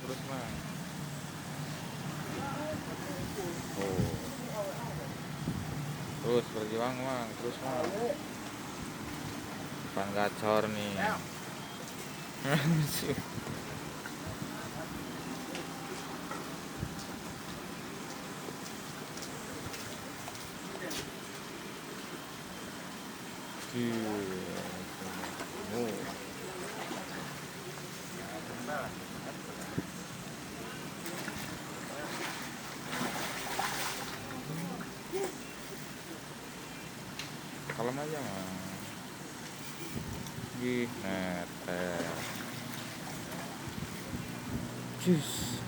terus mang. Oh, terus berjuang mang, terus mang. Depan gacor nih. Kalem aja mah. Gih, netes. Cus.